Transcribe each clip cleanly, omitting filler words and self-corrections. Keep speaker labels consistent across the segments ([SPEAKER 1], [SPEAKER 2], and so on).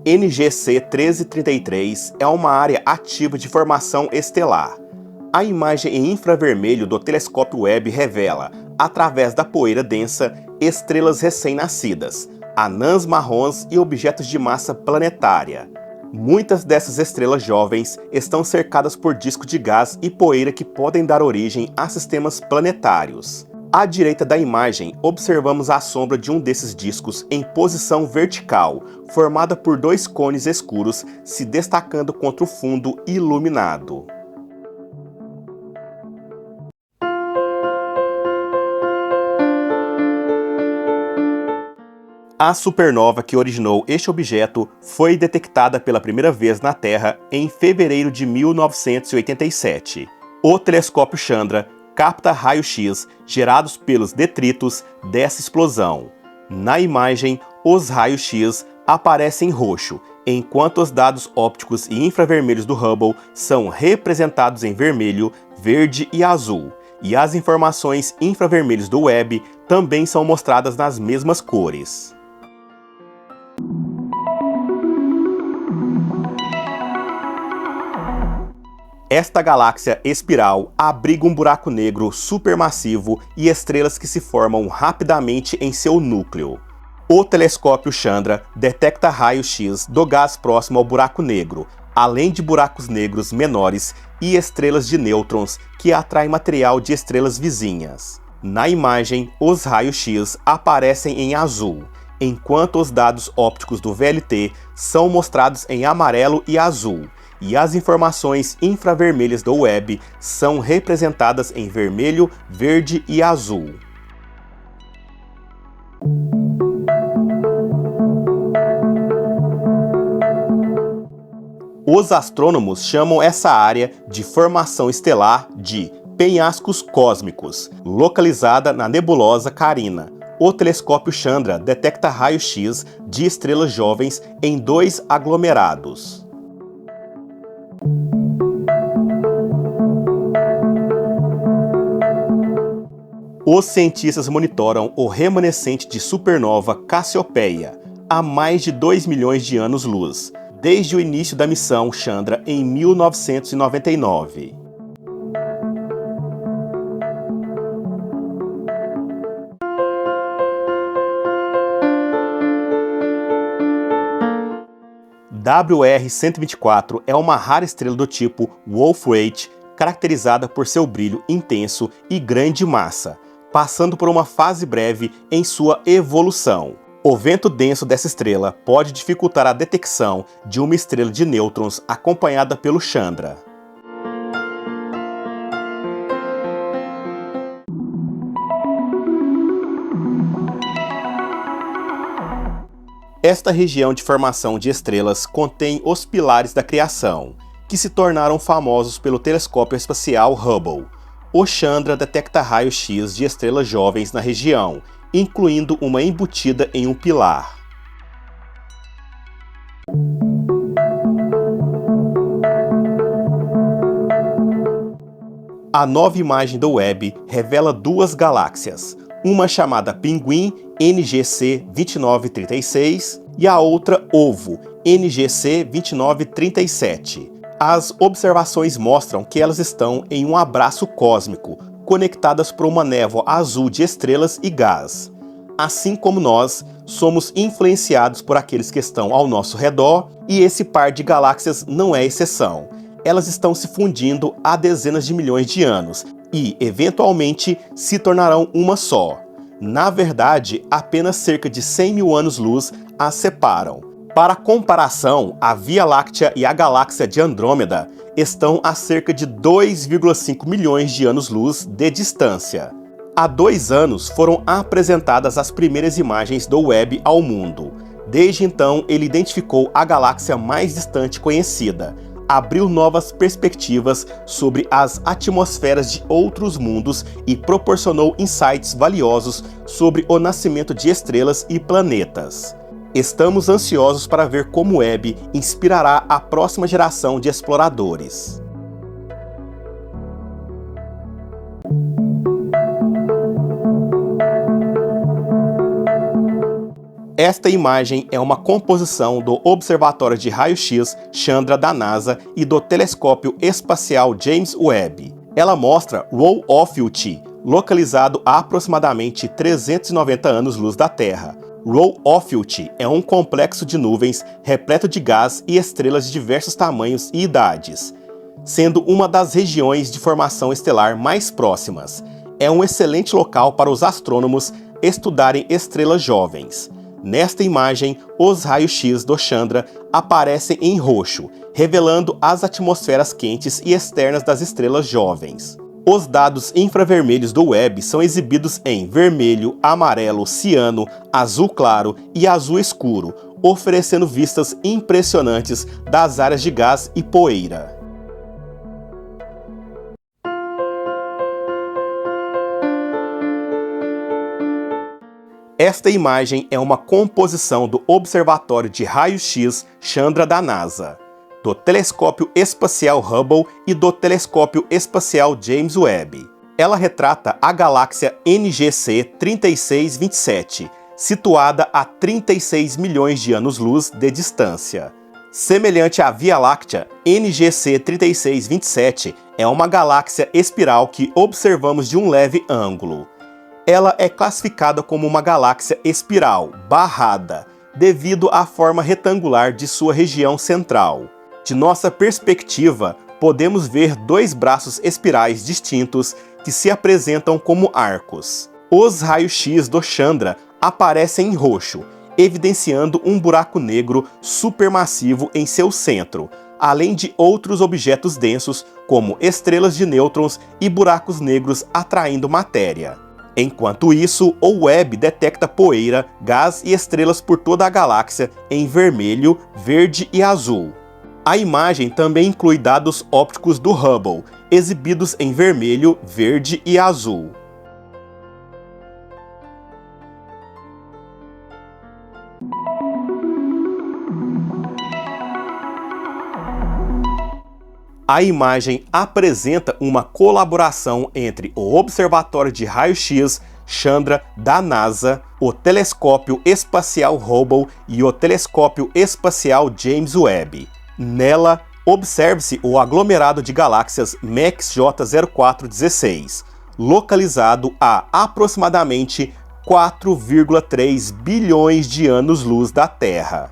[SPEAKER 1] NGC 1333 é uma área ativa de formação estelar. A imagem em infravermelho do telescópio Webb revela, através da poeira densa, estrelas recém-nascidas, anãs marrons e objetos de massa planetária. Muitas dessas estrelas jovens estão cercadas por discos de gás e poeira que podem dar origem a sistemas planetários. À direita da imagem, observamos a sombra de um desses discos em posição vertical, formada por dois cones escuros se destacando contra o fundo iluminado. A supernova que originou este objeto foi detectada pela primeira vez na Terra em fevereiro de 1987. O telescópio Chandra capta raios-x gerados pelos detritos dessa explosão. Na imagem, os raios-x aparecem em roxo, enquanto os dados ópticos e infravermelhos do Hubble são representados em vermelho, verde e azul, e as informações infravermelhas do Webb também são mostradas nas mesmas cores. Esta galáxia espiral abriga um buraco negro supermassivo e estrelas que se formam rapidamente em seu núcleo. O telescópio Chandra detecta raios-x do gás próximo ao buraco negro, além de buracos negros menores e estrelas de nêutrons que atraem material de estrelas vizinhas. Na imagem, os raios-x aparecem em azul, enquanto os dados ópticos do VLT são mostrados em amarelo e azul, e as informações infravermelhas do Webb são representadas em vermelho, verde e azul. Os astrônomos chamam essa área de formação estelar de penhascos cósmicos, localizada na nebulosa Carina. O telescópio Chandra detecta raios-x de estrelas jovens em dois aglomerados. Os cientistas monitoram o remanescente de supernova Cassiopeia há mais de 2 milhões de anos-luz, desde o início da missão Chandra em 1999. WR-124 é uma rara estrela do tipo Wolf-Rayet, caracterizada por seu brilho intenso e grande massa, passando por uma fase breve em sua evolução. O vento denso dessa estrela pode dificultar a detecção de uma estrela de nêutrons acompanhada pelo Chandra. Esta região de formação de estrelas contém os pilares da criação, que se tornaram famosos pelo telescópio espacial Hubble. O Chandra detecta raios-x de estrelas jovens na região, incluindo uma embutida em um pilar. A nova imagem do Webb revela duas galáxias, uma chamada Pinguim NGC 2936 e a outra Ovo NGC 2937. As observações mostram que elas estão em um abraço cósmico, conectadas por uma névoa azul de estrelas e gás. Assim como nós, somos influenciados por aqueles que estão ao nosso redor, e esse par de galáxias não é exceção. Elas estão se fundindo há dezenas de milhões de anos e, eventualmente, se tornarão uma só. Na verdade, apenas cerca de 100 mil anos-luz as separam. Para comparação, a Via Láctea e a galáxia de Andrômeda estão a cerca de 2,5 milhões de anos-luz de distância. Há 2 anos foram apresentadas as primeiras imagens do Webb ao mundo. Desde então, ele identificou a galáxia mais distante conhecida, abriu novas perspectivas sobre as atmosferas de outros mundos e proporcionou insights valiosos sobre o nascimento de estrelas e planetas. Estamos ansiosos para ver como o Webb inspirará a próxima geração de exploradores. Esta imagem é uma composição do Observatório de Raio-X Chandra da NASA e do Telescópio Espacial James Webb. Ela mostra Row Ophiuchi, localizado a aproximadamente 390 anos-luz da Terra. Row Ophiuchi é um complexo de nuvens repleto de gás e estrelas de diversos tamanhos e idades, sendo uma das regiões de formação estelar mais próximas. É um excelente local para os astrônomos estudarem estrelas jovens. Nesta imagem, os raios-x do Chandra aparecem em roxo, revelando as atmosferas quentes e externas das estrelas jovens. Os dados infravermelhos do Webb são exibidos em vermelho, amarelo, ciano, azul claro e azul escuro, oferecendo vistas impressionantes das áreas de gás e poeira. Esta imagem é uma composição do Observatório de Raio-X Chandra da NASA, do Telescópio Espacial Hubble e do Telescópio Espacial James Webb. Ela retrata a galáxia NGC 3627, situada a 36 milhões de anos-luz de distância. Semelhante à Via Láctea, NGC 3627 é uma galáxia espiral que observamos de um leve ângulo. Ela é classificada como uma galáxia espiral, barrada, devido à forma retangular de sua região central. De nossa perspectiva, podemos ver dois braços espirais distintos que se apresentam como arcos. Os raios-x do Chandra aparecem em roxo, evidenciando um buraco negro supermassivo em seu centro, além de outros objetos densos, como estrelas de nêutrons e buracos negros atraindo matéria. Enquanto isso, o Webb detecta poeira, gás e estrelas por toda a galáxia em vermelho, verde e azul. A imagem também inclui dados ópticos do Hubble, exibidos em vermelho, verde e azul. A imagem apresenta uma colaboração entre o Observatório de Raio-X Chandra da NASA, o Telescópio Espacial Hubble e o Telescópio Espacial James Webb. Nela, observe-se o aglomerado de galáxias MEX J0416, localizado a aproximadamente 4,3 bilhões de anos-luz da Terra.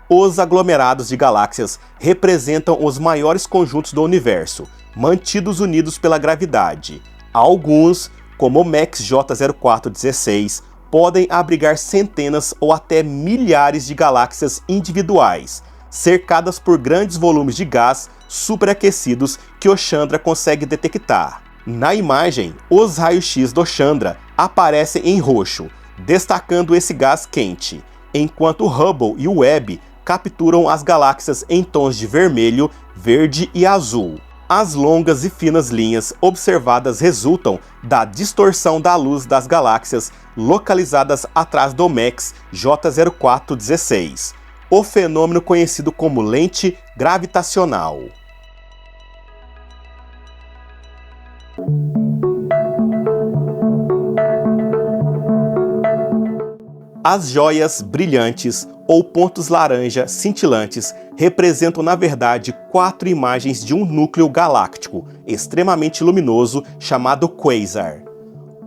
[SPEAKER 1] Os aglomerados de galáxias representam os maiores conjuntos do universo, mantidos unidos pela gravidade. Alguns, como o MEX J0416, podem abrigar centenas ou até milhares de galáxias individuais, cercadas por grandes volumes de gás superaquecidos que o Chandra consegue detectar. Na imagem, os raios-x do Chandra aparecem em roxo, destacando esse gás quente, enquanto o Hubble e o Webb capturam as galáxias em tons de vermelho, verde e azul. As longas e finas linhas observadas resultam da distorção da luz das galáxias localizadas atrás do MEX J0416, o fenômeno conhecido como lente gravitacional. As joias brilhantes ou pontos laranja cintilantes representam, na verdade, 4 imagens de um núcleo galáctico extremamente luminoso chamado quasar.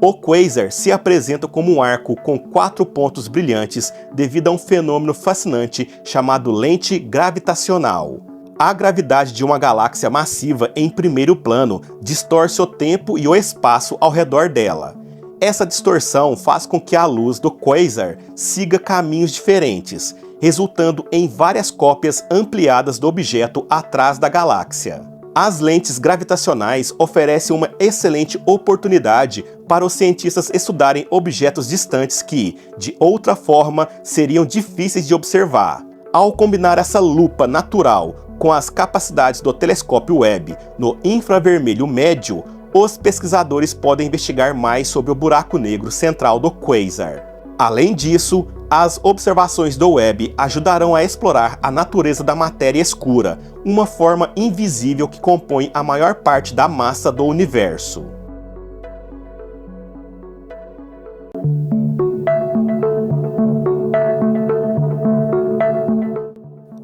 [SPEAKER 1] O quasar se apresenta como um arco com 4 pontos brilhantes devido a um fenômeno fascinante chamado lente gravitacional. A gravidade de uma galáxia massiva em primeiro plano distorce o tempo e o espaço ao redor dela. Essa distorção faz com que a luz do quasar siga caminhos diferentes, resultando em várias cópias ampliadas do objeto atrás da galáxia. As lentes gravitacionais oferecem uma excelente oportunidade para os cientistas estudarem objetos distantes que, de outra forma, seriam difíceis de observar. Ao combinar essa lupa natural com as capacidades do telescópio Webb no infravermelho médio, os pesquisadores podem investigar mais sobre o buraco negro central do quasar. Além disso, as observações do Webb ajudarão a explorar a natureza da matéria escura, uma forma invisível que compõe a maior parte da massa do universo.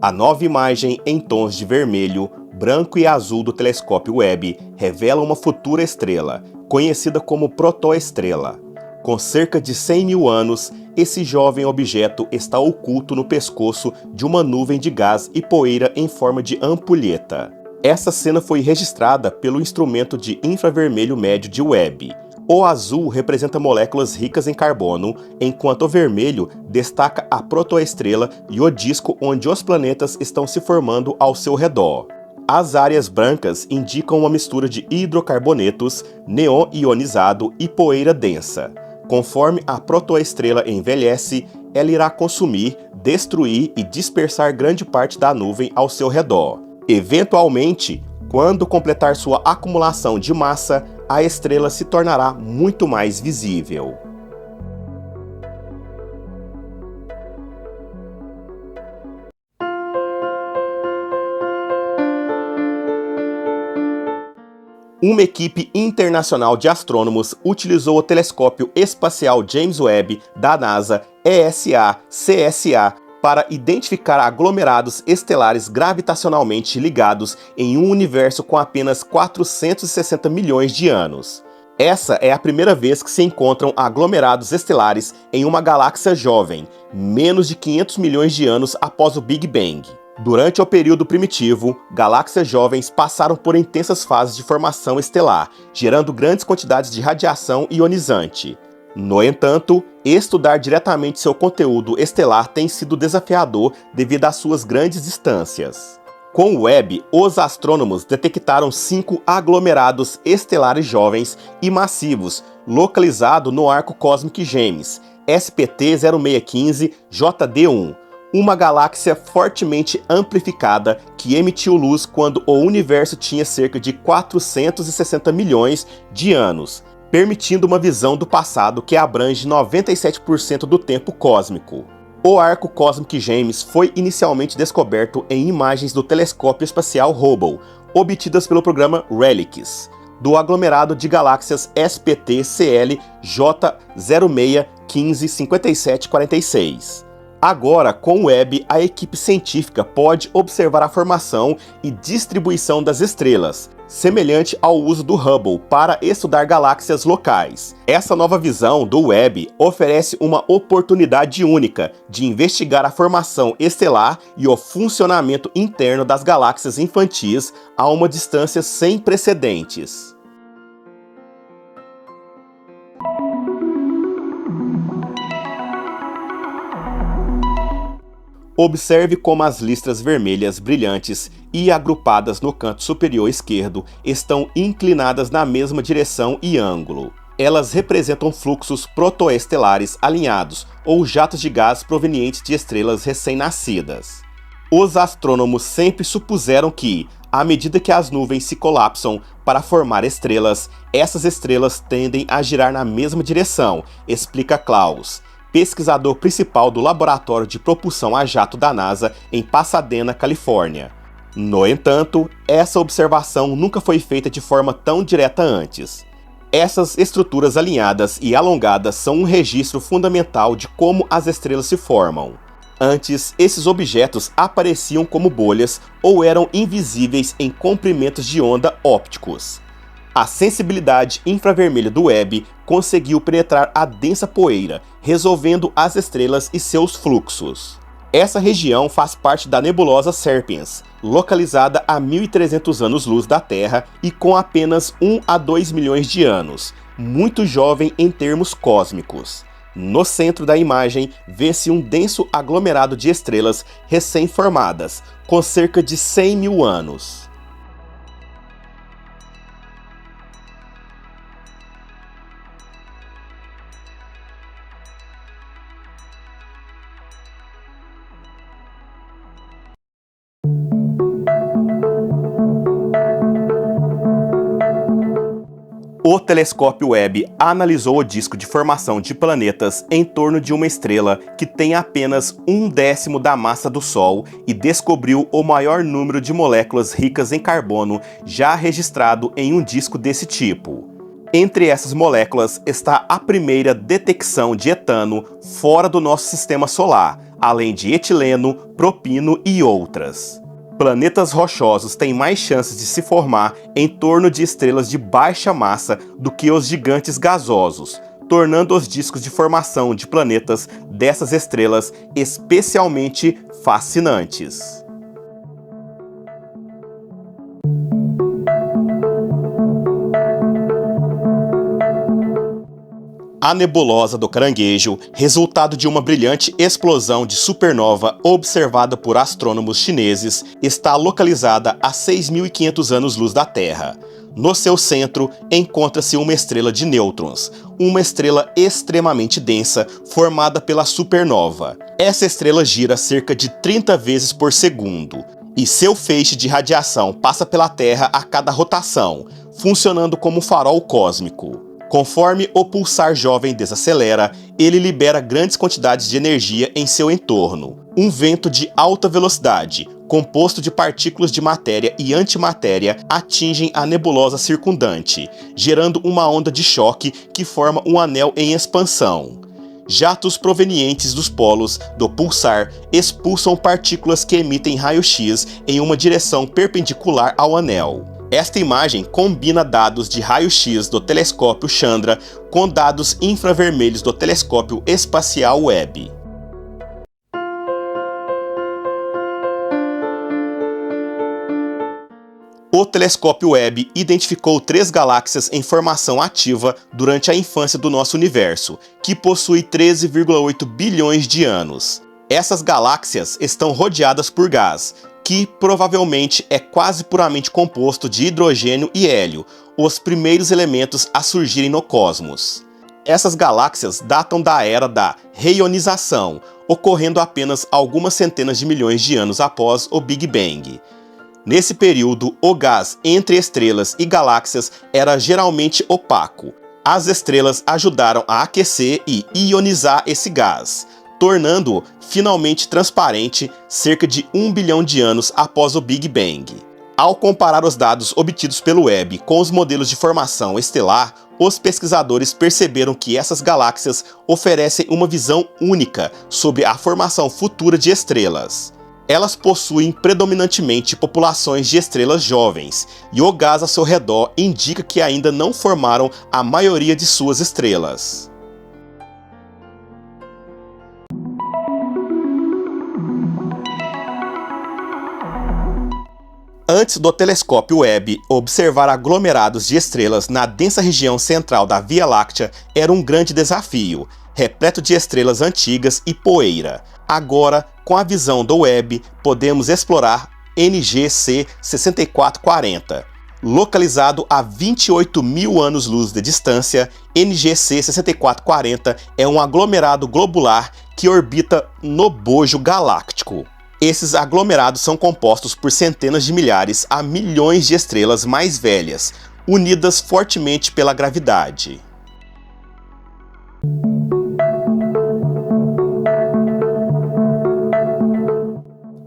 [SPEAKER 1] A nova imagem em tons de vermelho, branco e azul do telescópio Webb revela uma futura estrela, conhecida como protoestrela. Com cerca de 100 mil anos, esse jovem objeto está oculto no pescoço de uma nuvem de gás e poeira em forma de ampulheta. Essa cena foi registrada pelo instrumento de infravermelho médio de Webb. O azul representa moléculas ricas em carbono, enquanto o vermelho destaca a protoestrela e o disco onde os planetas estão se formando ao seu redor. As áreas brancas indicam uma mistura de hidrocarbonetos, neon ionizado e poeira densa. Conforme a protoestrela envelhece, ela irá consumir, destruir e dispersar grande parte da nuvem ao seu redor. Eventualmente, quando completar sua acumulação de massa, a estrela se tornará muito mais visível. Uma equipe internacional de astrônomos utilizou o telescópio espacial James Webb da NASA ESA-CSA para identificar aglomerados estelares gravitacionalmente ligados em um universo com apenas 460 milhões de anos. Essa é a primeira vez que se encontram aglomerados estelares em uma galáxia jovem, menos de 500 milhões de anos após o Big Bang. Durante o período primitivo, galáxias jovens passaram por intensas fases de formação estelar, gerando grandes quantidades de radiação ionizante. No entanto, estudar diretamente seu conteúdo estelar tem sido desafiador devido às suas grandes distâncias. Com o Webb, os astrônomos detectaram 5 aglomerados estelares jovens e massivos, localizados no Arco Cósmico Gêmeos, SPT 0615 JD1, uma galáxia fortemente amplificada que emitiu luz quando o universo tinha cerca de 460 milhões de anos, permitindo uma visão do passado que abrange 97% do tempo cósmico. O Arco Cósmico Gêmeos foi inicialmente descoberto em imagens do telescópio espacial Hubble, obtidas pelo programa RELICS, do aglomerado de galáxias SPT-CL J06155746. Agora, com o Webb, a equipe científica pode observar a formação e distribuição das estrelas, semelhante ao uso do Hubble para estudar galáxias locais. Essa nova visão do Webb oferece uma oportunidade única de investigar a formação estelar e o funcionamento interno das galáxias infantis a uma distância sem precedentes. Observe como as listras vermelhas brilhantes e agrupadas no canto superior esquerdo estão inclinadas na mesma direção e ângulo. Elas representam fluxos protoestelares alinhados ou jatos de gás provenientes de estrelas recém-nascidas. Os astrônomos sempre supuseram que, à medida que as nuvens se colapsam para formar estrelas, essas estrelas tendem a girar na mesma direção, explica Klaus, pesquisador principal do Laboratório de Propulsão a Jato da NASA em Pasadena, Califórnia. No entanto, essa observação nunca foi feita de forma tão direta antes. Essas estruturas alinhadas e alongadas são um registro fundamental de como as estrelas se formam. Antes, esses objetos apareciam como bolhas ou eram invisíveis em comprimentos de onda ópticos. A sensibilidade infravermelha do Webb conseguiu penetrar a densa poeira, resolvendo as estrelas e seus fluxos. Essa região faz parte da nebulosa Serpens, localizada a 1.300 anos-luz da Terra e com apenas 1 a 2 milhões de anos, muito jovem em termos cósmicos. No centro da imagem, vê-se um denso aglomerado de estrelas recém-formadas, com cerca de 100 mil anos. O telescópio Webb analisou o disco de formação de planetas em torno de uma estrela que tem apenas 1/10 da massa do Sol e descobriu o maior número de moléculas ricas em carbono já registrado em um disco desse tipo. Entre essas moléculas está a primeira detecção de etano fora do nosso sistema solar, além de etileno, propino e outras. Planetas rochosos têm mais chances de se formar em torno de estrelas de baixa massa do que os gigantes gasosos, tornando os discos de formação de planetas dessas estrelas especialmente fascinantes. A nebulosa do Caranguejo, resultado de uma brilhante explosão de supernova observada por astrônomos chineses, está localizada a 6.500 anos-luz da Terra. No seu centro, encontra-se uma estrela de nêutrons, uma estrela extremamente densa formada pela supernova. Essa estrela gira cerca de 30 vezes por segundo, e seu feixe de radiação passa pela Terra a cada rotação, funcionando como um farol cósmico. Conforme o pulsar jovem desacelera, ele libera grandes quantidades de energia em seu entorno. Um vento de alta velocidade, composto de partículas de matéria e antimatéria, atingem a nebulosa circundante, gerando uma onda de choque que forma um anel em expansão. Jatos provenientes dos polos do pulsar expulsam partículas que emitem raio-x em uma direção perpendicular ao anel. Esta imagem combina dados de raio-x do telescópio Chandra com dados infravermelhos do telescópio espacial Webb. O telescópio Webb identificou 3 galáxias em formação ativa durante a infância do nosso universo, que possui 13,8 bilhões de anos. Essas galáxias estão rodeadas por gás, que provavelmente é quase puramente composto de hidrogênio e hélio, os primeiros elementos a surgirem no cosmos. Essas galáxias datam da era da reionização, ocorrendo apenas algumas centenas de milhões de anos após o Big Bang. Nesse período, o gás entre estrelas e galáxias era geralmente opaco. As estrelas ajudaram a aquecer e ionizar esse gás, tornando-o finalmente transparente cerca de 1 bilhão de anos após o Big Bang. Ao comparar os dados obtidos pelo Webb com os modelos de formação estelar, os pesquisadores perceberam que essas galáxias oferecem uma visão única sobre a formação futura de estrelas. Elas possuem predominantemente populações de estrelas jovens, e o gás ao seu redor indica que ainda não formaram a maioria de suas estrelas. Antes do telescópio Webb observar aglomerados de estrelas na densa região central da Via Láctea era um grande desafio, repleto de estrelas antigas e poeira. Agora, com a visão do Webb, podemos explorar NGC 6440. Localizado a 28 mil anos-luz de distância, NGC 6440 é um aglomerado globular que orbita no bojo galáctico. Esses aglomerados são compostos por centenas de milhares a milhões de estrelas mais velhas, unidas fortemente pela gravidade.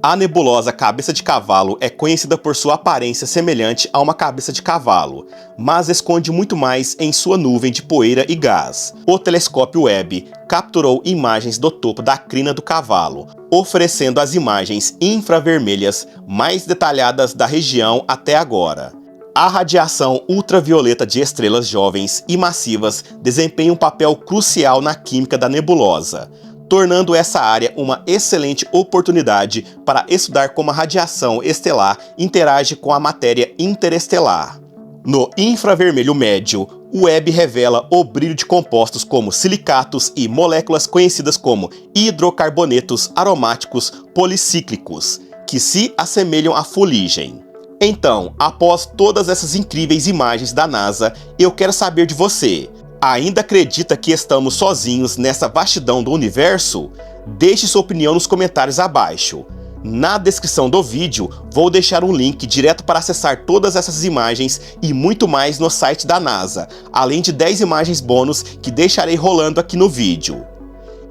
[SPEAKER 1] A nebulosa Cabeça de Cavalo é conhecida por sua aparência semelhante a uma cabeça de cavalo, mas esconde muito mais em sua nuvem de poeira e gás. O telescópio Webb capturou imagens do topo da crina do cavalo, oferecendo as imagens infravermelhas mais detalhadas da região até agora. A radiação ultravioleta de estrelas jovens e massivas desempenha um papel crucial na química da nebulosa, tornando essa área uma excelente oportunidade para estudar como a radiação estelar interage com a matéria interestelar. No infravermelho médio, o Webb revela o brilho de compostos como silicatos e moléculas conhecidas como hidrocarbonetos aromáticos policíclicos, que se assemelham à fuligem. Então, após todas essas incríveis imagens da NASA, eu quero saber de você. Ainda acredita que estamos sozinhos nessa vastidão do universo? Deixe sua opinião nos comentários abaixo. Na descrição do vídeo, vou deixar um link direto para acessar todas essas imagens e muito mais no site da NASA, além de 10 imagens bônus que deixarei rolando aqui no vídeo.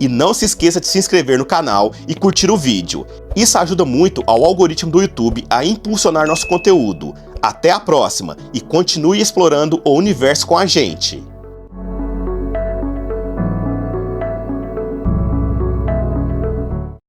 [SPEAKER 1] E não se esqueça de se inscrever no canal e curtir o vídeo. Isso ajuda muito ao algoritmo do YouTube a impulsionar nosso conteúdo. Até a próxima e continue explorando o universo com a gente!